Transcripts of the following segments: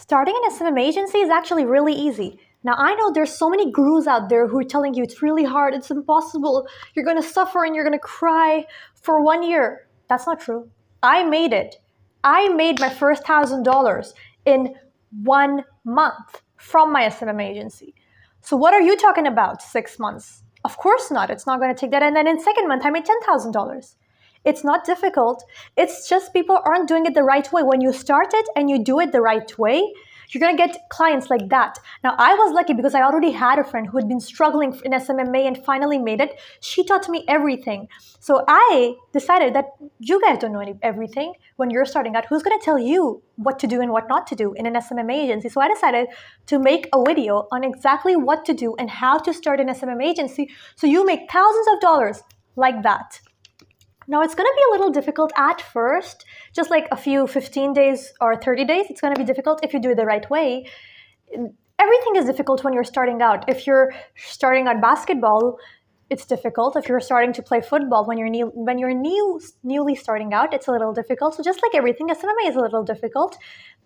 Starting an SMM agency is actually really easy. Now, I know there's so many gurus out there who are telling you it's really hard, it's impossible, you're going to suffer and you're going to cry for 1 year. That's not true. I made it. I made my first $1,000 in 1 month from my SMM agency. So what are you talking about, 6 months? Of course not. It's not going to take that. And then in second month, I made $10,000. It's not difficult. It's just people aren't doing it the right way. When you start it and you do it the right way, you're going to get clients like that. Now, I was lucky because I already had a friend who had been struggling in SMMA and finally made it. She taught me everything. So I decided that you guys don't know everything when you're starting out. Who's going to tell you what to do and what not to do in an SMMA agency? So I decided to make a video on exactly what to do and how to start an SMMA agency so you make thousands of dollars like that. Now, it's going to be a little difficult at first, just like a few 15 days or 30 days. It's going to be difficult if you do it the right way. Everything is difficult when you're starting out. If you're starting out basketball, it's difficult. If you're starting to play football, when you're newly starting out, it's a little difficult. So just like everything, SMMA is a little difficult.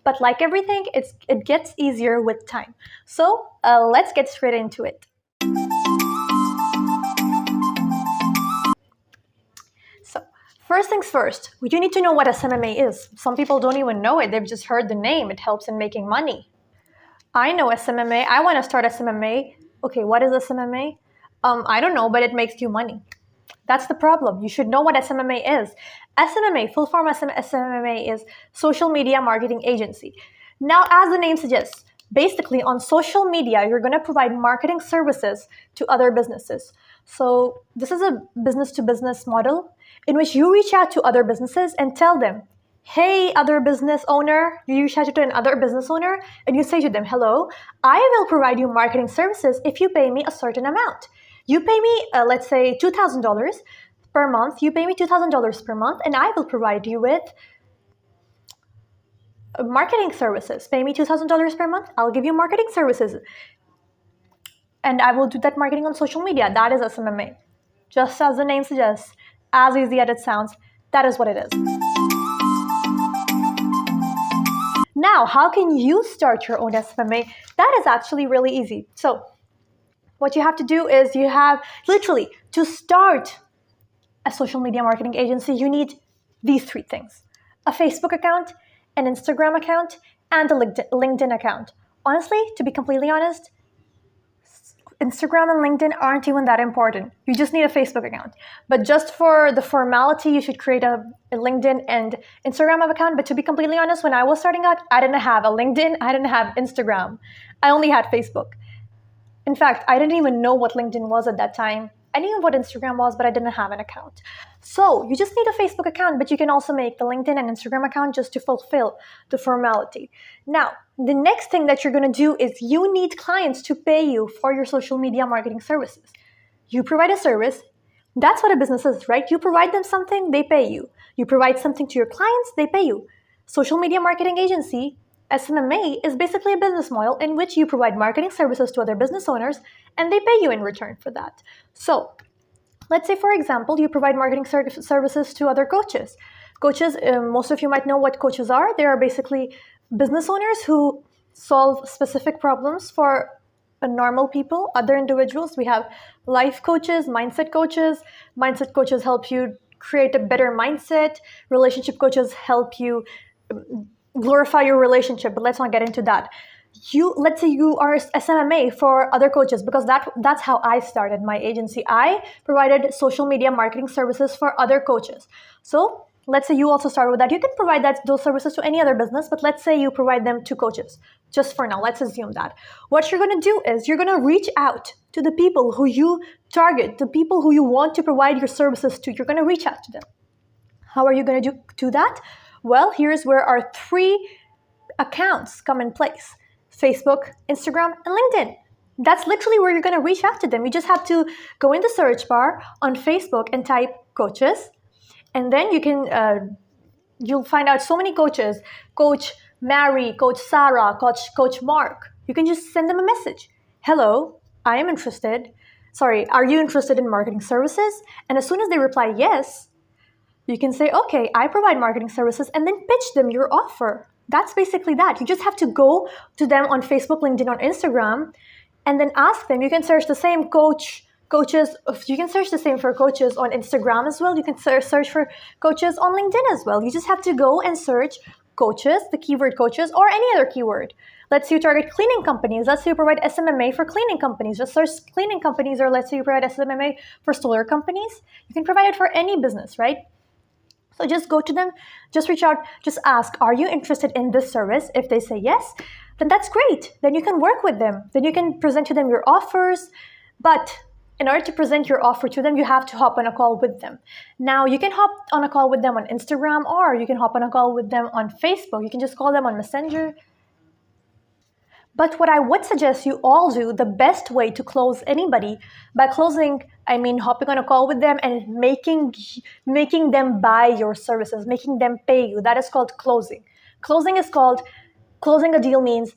But like everything, it gets easier with time. So let's get straight into it. First things first, you need to know what SMMA is. Some people don't even know it. They've just heard the name. It helps in making money. I know SMMA. I want to start SMMA. Okay, what is SMMA? I don't know, but it makes you money. That's the problem. You should know what SMMA is. SMMA, full form SMMA is Social Media Marketing Agency. Now, as the name suggests, basically on social media, you're going to provide marketing services to other businesses. So this is a business-to-business model in which you reach out to other businesses and tell them, hey, other business owner, you reach out to another business owner and you say to them, hello, I will provide you marketing services if you pay me a certain amount. You pay me, let's say, $2,000 per month. You pay me $2,000 per month and I will provide you with marketing services. Pay me $2,000 per month. I'll give you marketing services. And I will do that marketing on social media. That is SMMA. Just as the name suggests, as easy as it sounds, that is what it is. Now, how can you start your own SMMA? That is actually really easy. So what you have to do is you have literally to start a social media marketing agency, you need these three things: a Facebook account, an Instagram account, and a LinkedIn account. Honestly, to be completely honest, Instagram and LinkedIn aren't even that important. You just need a Facebook account. But just for the formality, you should create a LinkedIn and Instagram account. But to be completely honest, when I was starting out, I didn't have a LinkedIn, I didn't have Instagram. I only had Facebook. In fact, I didn't even know what LinkedIn was at that time. I knew what Instagram was, but I didn't have an account. So you just need a Facebook account, but you can also make the LinkedIn and Instagram account just to fulfill the formality. Now, the next thing that you're going to do is you need clients to pay you for your social media marketing services. You provide a service. That's what a business is, right? You provide them something, they pay you. You provide something to your clients, they pay you. Social media marketing agency, SMMA, is basically a business model in which you provide marketing services to other business owners and they pay you in return for that. So let's say, for example, you provide marketing services to other coaches. Coaches, most of you might know what coaches are. They are basically business owners who solve specific problems for normal people, other individuals. We have life coaches, mindset coaches. Mindset coaches help you create a better mindset. Relationship coaches help you glorify your relationship, but let's not get into that. Let's say you are SMMA for other coaches, because that's how I started my agency. I provided social media marketing services for other coaches. So let's say you also started with that. You can provide those services to any other business, but let's say you provide them to coaches. Just for now, let's assume that. What you're going to do is you're going to reach out to the people who you target, the people who you want to provide your services to. You're going to reach out to them. How are you going to do that? Well, here's where our three accounts come in place: Facebook, Instagram, and LinkedIn. That's literally where you're going to reach out to them. You just have to go in the search bar on Facebook and type coaches. And then you'll find out so many coaches: Coach Mary, Coach Sarah, Coach Mark. You can just send them a message. Hello, I am interested. Sorry, are you interested in marketing services? And as soon as they reply yes, you can say, okay, I provide marketing services, and then pitch them your offer. That's basically that. You just have to go to them on Facebook, LinkedIn, or Instagram, and then ask them. You can search the same coaches. You can search the same for coaches on Instagram as well. You can search for coaches on LinkedIn as well. You just have to go and search coaches, the keyword coaches, or any other keyword. Let's say you target cleaning companies. Let's say you provide SMMA for cleaning companies. Just search cleaning companies, or let's say you provide SMMA for solar companies. You can provide it for any business, right? So just go to them, just reach out, just ask, are you interested in this service? If they say yes, then that's great. Then you can work with them. Then you can present to them your offers. But in order to present your offer to them, you have to hop on a call with them. Now, you can hop on a call with them on Instagram, or you can hop on a call with them on Facebook. You can just call them on Messenger. But what I would suggest you all do, the best way to close anybody, by closing, I mean hopping on a call with them and making them buy your services, making them pay you. That is called closing. Closing a deal means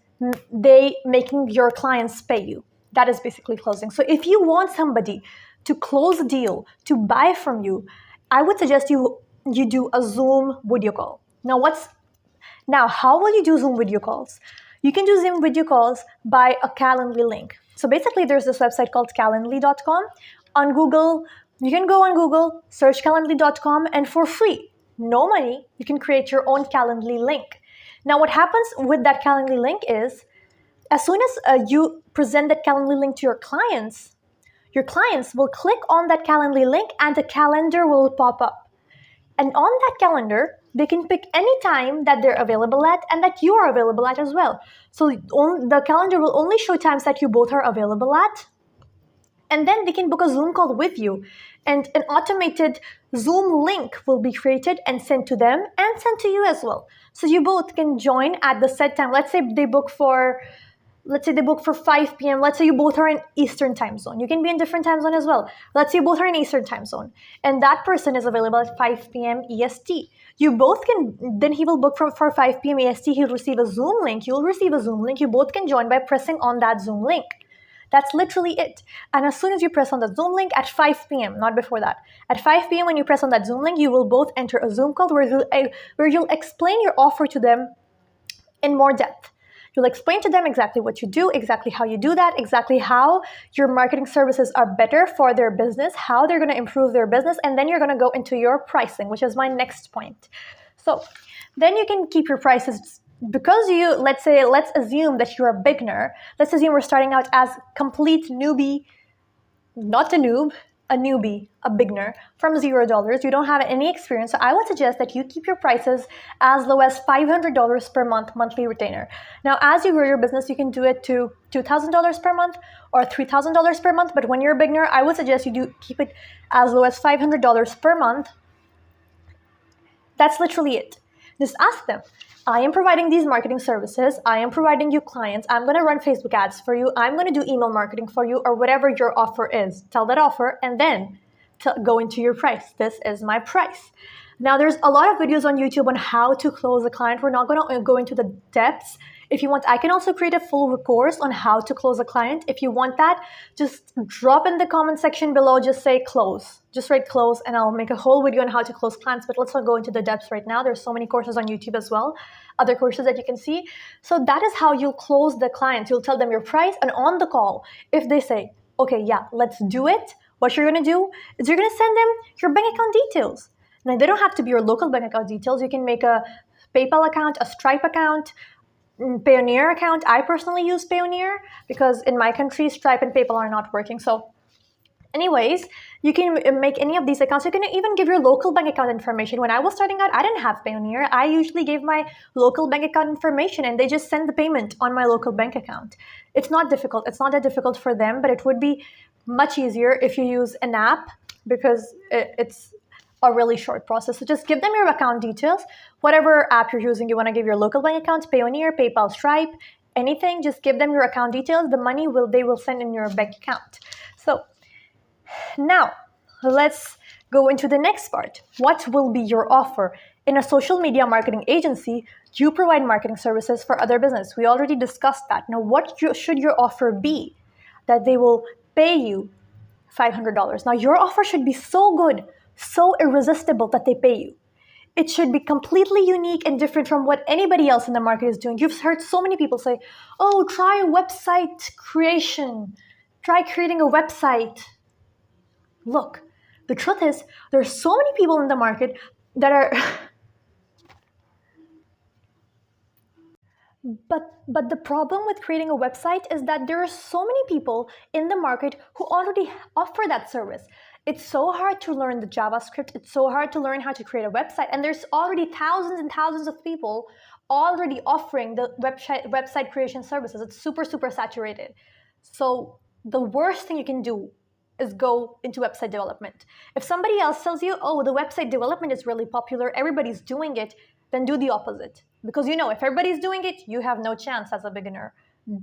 they making your clients pay you. That is basically closing. So if you want somebody to close a deal, to buy from you, I would suggest you do a Zoom video call. Now, how will you do Zoom video calls? You can do Zoom video calls by a Calendly link. So basically, there's this website called calendly.com. On Google, you can go on Google, search calendly.com, and for free, no money, you can create your own Calendly link. Now, what happens with that Calendly link is, as soon as you present that Calendly link to your clients will click on that Calendly link and the calendar will pop up. And on that calendar, they can pick any time that they're available at and that you are available at as well. So the calendar will only show times that you both are available at. And then they can book a Zoom call with you. And an automated Zoom link will be created and sent to them and sent to you as well. So you both can join at the set time. Let's say they book for 5 p.m. Let's say you both are in Eastern time zone. You can be in different time zone as well. Let's say you both are in Eastern time zone and that person is available at 5 p.m. EST. You both can, then he will book for 5 p.m. EST. He'll receive a Zoom link. You'll receive a Zoom link. You both can join by pressing on that Zoom link. That's literally it. And as soon as you press on the Zoom link at 5 p.m., not before that, at 5 p.m. when you press on that Zoom link, you will both enter a Zoom call where you'll explain your offer to them in more depth. You'll explain to them exactly what you do, exactly how you do that, exactly how your marketing services are better for their business, how they're going to improve their business, and then you're going to go into your pricing, which is my next point. So then you can keep your prices because let's assume that you're a beginner. Let's assume we're starting out as complete newbie, not a noob, a newbie, a beginner from $0. You don't have any experience. So I would suggest that you keep your prices as low as $500 per month monthly retainer. Now, as you grow your business, you can do it to $2,000 per month or $3,000 per month. But when you're a beginner, I would suggest you keep it as low as $500 per month. That's literally it. Just ask them. I am providing these marketing services. I am providing you clients. I'm going to run Facebook ads for you. I'm going to do email marketing for you, or whatever your offer is. Tell that offer and then go into your price. This is my price. Now, there's a lot of videos on YouTube on how to close a client. We're not going to go into the depths. If you want, I can also create a full course on how to close a client. If you want that, just drop in the comment section below. Just say close. Just write close and I'll make a whole video on how to close clients. But let's not go into the depths right now. There's so many courses on YouTube as well. Other courses that you can see. So that is how you'll close the client. You'll tell them your price, and on the call, if they say, okay, yeah, let's do it, what you're going to do is you're going to send them your bank account details. Now, they don't have to be your local bank account details. You can make a PayPal account, a Stripe account, Payoneer account. I personally use Payoneer because in my country, Stripe and PayPal are not working. So anyways, you can make any of these accounts. You can even give your local bank account information. When I was starting out, I didn't have Payoneer. I usually gave my local bank account information and they just send the payment on my local bank account. It's not difficult. It's not that difficult for them, but it would be much easier if you use an app because it's a really short process. So just give them your account details. Whatever app you're using, you want to give your local bank account, Payoneer, PayPal, Stripe, anything, just give them your account details. The money they will send in your bank account. So now, let's go into the next part. What will be your offer? In a social media marketing agency, you provide marketing services for other business. We already discussed that. Now, what should your offer be that they will pay you $500? Now, your offer should be so good, so irresistible that they pay you. It should be completely unique and different from what anybody else in the market is doing. You've heard so many people say, oh, try a website creation. Try creating a website. Look, the truth is, there's so many people in the market that are but the problem with creating a website is that there are so many people in the market who already offer that service. It's so hard to learn the JavaScript. It's so hard to learn how to create a website. And there's already thousands and thousands of people already offering the website creation services. It's super, super saturated. So the worst thing you can do is go into website development. If somebody else tells you, oh, the website development is really popular, everybody's doing it, then do the opposite. Because if everybody's doing it, you have no chance as a beginner.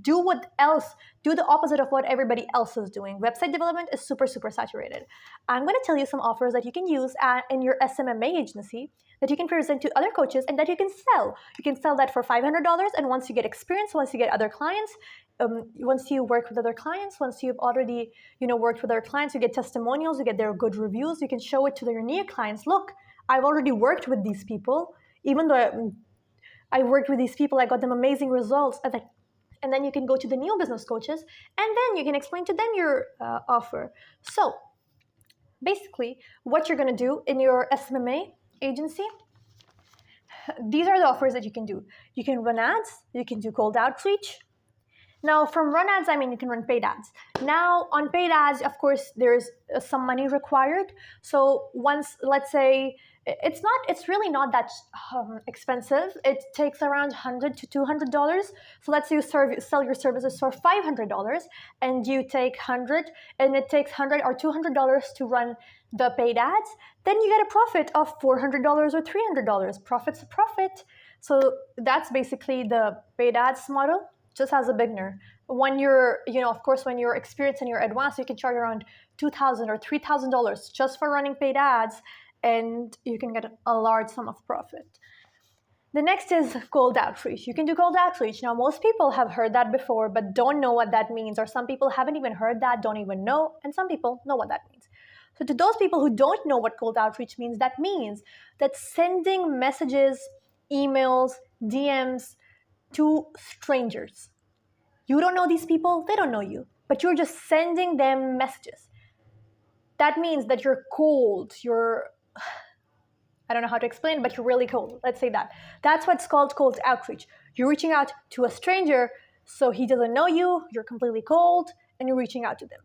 Do the opposite of what everybody else is doing. Website development is super, super saturated. I'm going to tell you some offers that you can use in your SMMA agency that you can present to other coaches and that you can sell. You can sell that for $500, and once you get experience, once you get other clients, once you work with other clients, once you've already worked with other clients, you get testimonials, you get their good reviews, you can show it to their new clients. Look, I've already worked with these people. Even though I worked with these people, I got them amazing results. And then you can go to the new business coaches, and then you can explain to them your offer. So basically, what you're going to do in your SMMA agency, these are the offers that you can do. You can run ads, you can do cold outreach. Now, from run ads, I mean you can run paid ads. Now, on paid ads, of course, there's some money required. So once, let's say, it's really not that expensive. It takes around $100 to $200. So let's say you sell your services for $500, and you take 100, and it takes $100 or $200 to run the paid ads. Then you get a profit of $400 or $300. Profit's a profit. So that's basically the paid ads model. Just as a beginner. When you're, of course, when you're experienced and you're advanced, you can charge around $2,000 or $3,000 just for running paid ads, and you can get a large sum of profit. The next is cold outreach. You can do cold outreach. Now, most people have heard that before, but don't know what that means, or some people haven't even heard that, don't even know, and some people know what that means. So to those people who don't know what cold outreach means that sending messages, emails, DMs, to strangers. You don't know these people, they don't know you, but you're just sending them messages. That means that you're cold, I don't know how to explain, but you're really cold. Let's say that. That's what's called cold outreach. You're reaching out to a stranger, so he doesn't know you, you're completely cold, and you're reaching out to them.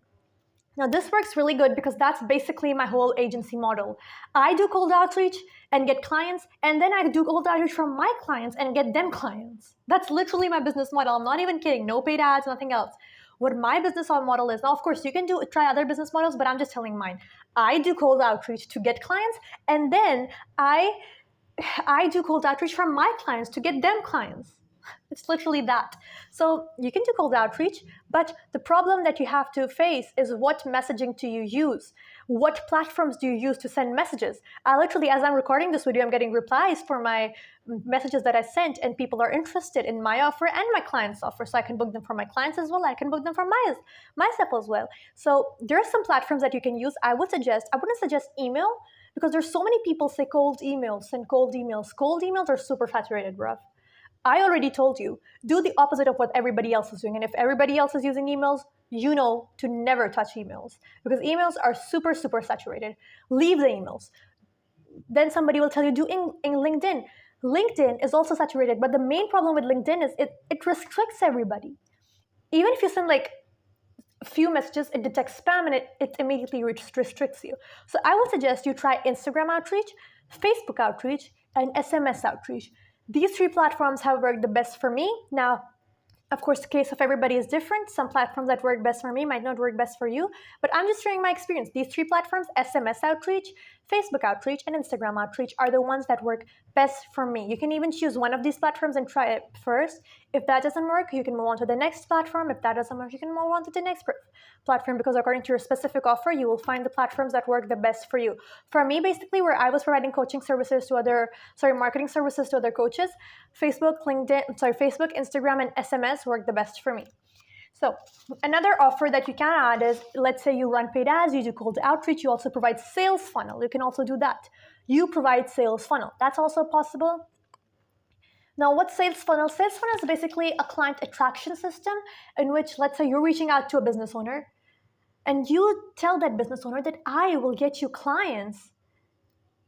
Now, this works really good because that's basically my whole agency model. I do cold outreach and get clients, and then I do cold outreach from my clients and get them clients. That's literally my business model. I'm not even kidding. No paid ads, nothing else. What my business model is, now, of course, you can try other business models, but I'm just telling mine. I do cold outreach to get clients, and then I do cold outreach from my clients to get them clients. It's literally that. So you can do cold outreach, but the problem that you have to face is what messaging do you use? What platforms do you use to send messages? I literally, as I'm recording this video, I'm getting replies for my messages that I sent, and people are interested in my offer and my client's offer. So I can book them for my clients as well. I can book them for myself as well. So there are some platforms that you can use. I wouldn't suggest email, because there's so many people say cold emails, send cold emails. Cold emails are super saturated, bruv. I already told you, do the opposite of what everybody else is doing. And if everybody else is using emails, to never touch emails, because emails are super, super saturated. Leave the emails. Then somebody will tell you, do in LinkedIn. LinkedIn is also saturated, but the main problem with LinkedIn is it restricts everybody. Even if you send like a few messages, it detects spam and it immediately restricts you. So I would suggest you try Instagram outreach, Facebook outreach, and SMS outreach. These three platforms have worked the best for me. Now, of course, the case of everybody is different. Some platforms that work best for me might not work best for you, but I'm just sharing my experience. These three platforms, SMS outreach, Facebook outreach, and Instagram outreach, are the ones that work best for me. You can even choose one of these platforms and try it first. If that doesn't work, you can move on to the next platform. If that doesn't work, you can move on to the next platform, because according to your specific offer, you will find the platforms that work the best for you. For me, basically, where I was providing marketing services to other coaches, Facebook, Instagram, and SMS work the best for me. So another offer that you can add is, let's say you run paid ads, you do cold outreach, you also provide sales funnel. You can also do that. you provide sales funnel. That's also possible. Now, what's sales funnel? Sales funnel is basically a client attraction system in which, let's say, you're reaching out to a business owner and you tell that business owner that I will get you clients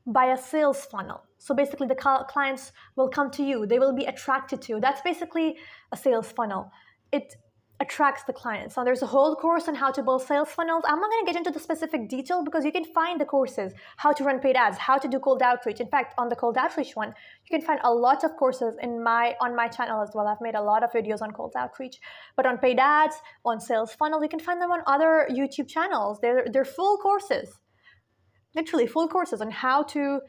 by a sales funnel. So basically, the clients will come to you, they will be attracted to you. That's basically a sales funnel. It attracts the clients. Now, there's a whole course on how to build sales funnels. I'm not going to get into the specific detail because you can find the courses, how to run paid ads, how to do cold outreach. In fact, on the cold outreach one, you can find a lot of courses on my channel as well. I've made a lot of videos on cold outreach, but on paid ads, on sales funnel, you can find them on other YouTube channels. They're full courses. Literally full courses on how to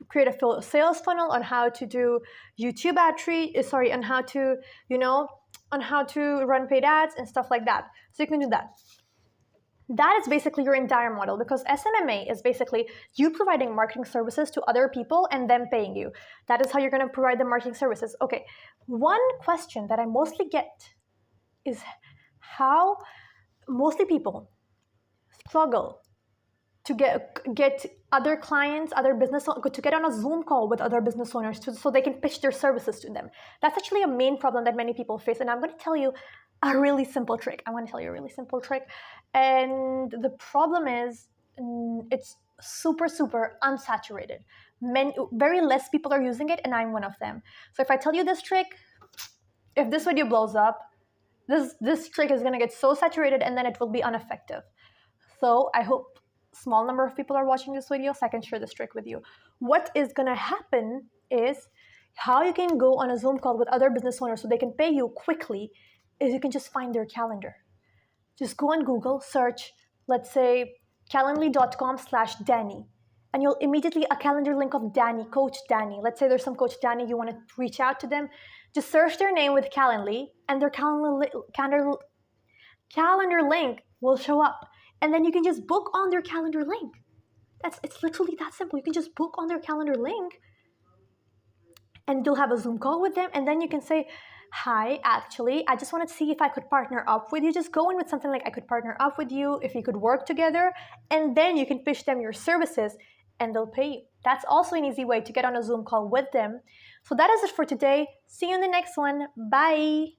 create a full sales funnel, on how to do YouTube on how to, on how to run paid ads and stuff like that. So you can do that. That is basically your entire model, because SMMA is basically you providing marketing services to other people and them paying you. That is how you're going to provide the marketing services. Okay, one question that I mostly get is how mostly people struggle to get other clients, other business, to get on a Zoom call with other business owners so they can pitch their services to them. That's actually a main problem that many people face. And I'm going to tell you a really simple trick. And the problem is it's super, super unsaturated. Very less people are using it, and I'm one of them. So if I tell you this trick, if this video blows up, this trick is going to get so saturated and then it will be ineffective. So I hope small number of people are watching this video so I can share this trick with you. What is going to happen is how you can go on a Zoom call with other business owners so they can pay you quickly is you can just find their calendar. Just go on Google, search, let's say, calendly.com/Danny, and you'll immediately a calendar link of Danny, Coach Danny. Let's say there's some Coach Danny, you want to reach out to them. Just search their name with Calendly, and their calendar link will show up. And then you can just book on their calendar link. It's literally that simple. You can just book on their calendar link and you'll have a Zoom call with them. And then you can say, hi, actually, I just wanted to see if I could partner up with you. Just go in with something like, I could partner up with you if you could work together. And then you can pitch them your services and they'll pay you. That's also an easy way to get on a Zoom call with them. So that is it for today. See you in the next one. Bye.